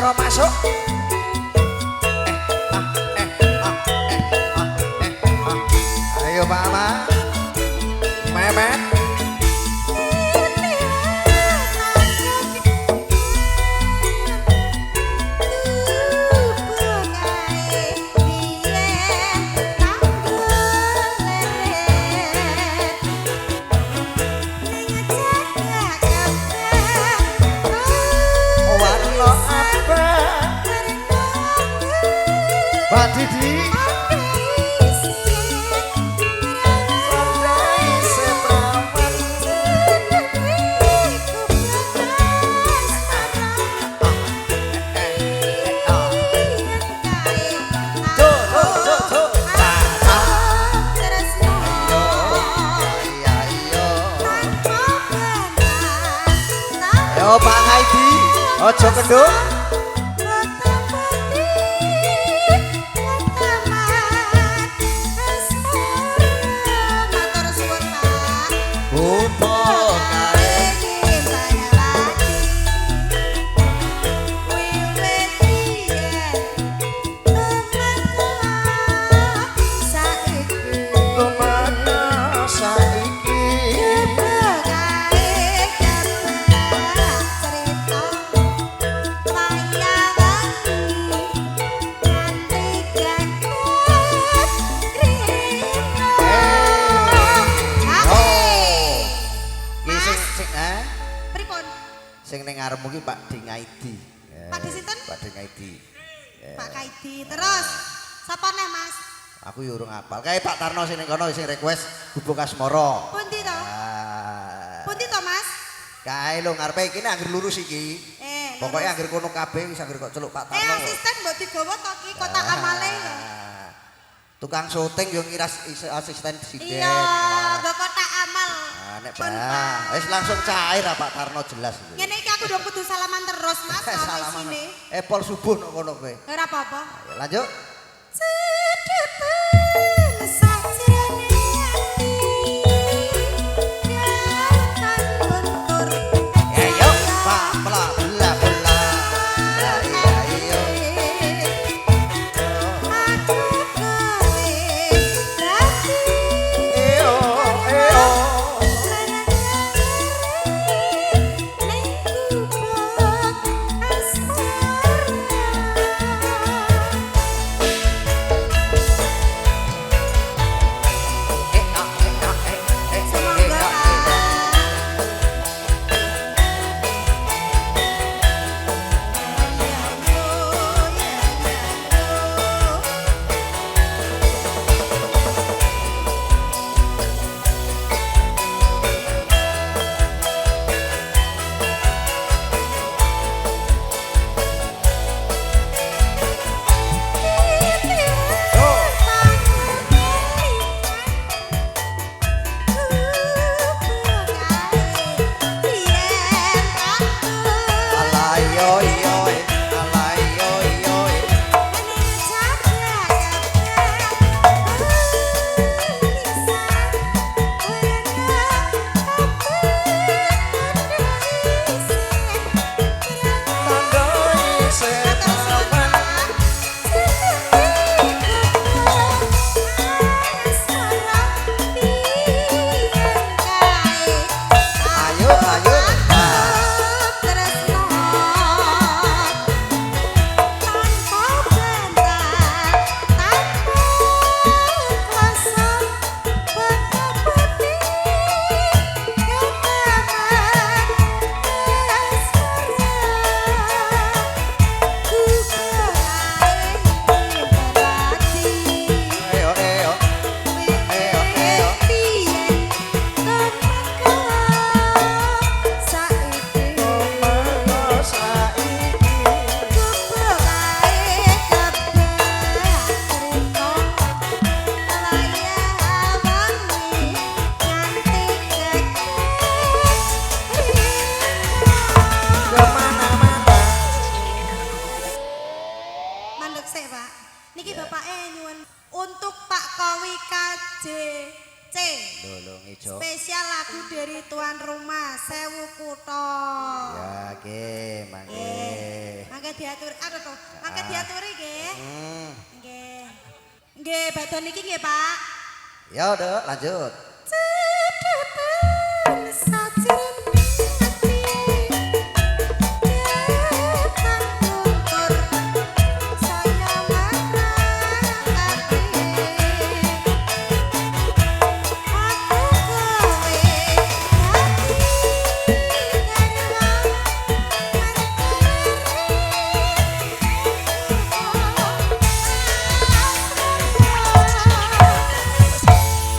Asmara masuk. Ayo Pak Ahmad. Memet. Pak Didi Yo Pak Haidi ojo kendung. Sing ning ngarepmu ki Pak Dingaidi. Pak Di sinten? Pak Dingaidi. Pak Kaidi. Terus sapa neh Mas? Aku yo urung apal. Kae Pak Tarno sing ning kono sing request Gubuk Asmara. Pundi to? Pundi to Mas? Kae lho ngarepe iki nek anggere lurus iki. Pokoke anggere kono kabeh wis anggere kok celuk Pak Tarno. Asisten mbok digawa to ki kotak amale lho. Tukang syuting yo ngira asisten presiden. Iya, nggo kotak amal. Nek wis langsung cair Pak Tarno jelas iki. Ngene iki aku udah kudu salaman terus Mas sampai sini. Pol subuh nang kono kowe. Ora apa-apa. Ayo lanjut. Niki bapake nyuwun untuk Pak Kowi KJ C. Lho ngijo. Spesial lagu dari tuan rumah Sewu Kutho. Ya nggih, mangke. Mangke diatur, aduh tuh, mangke diaturi nggih. Nggih. Nggih, badhe niki nggih, Pak. Ya udah lanjut. Cedetan sajiran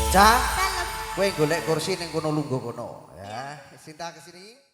Cak, kowe golek kursi ning kono lungguh kono ya. Sinta kesini.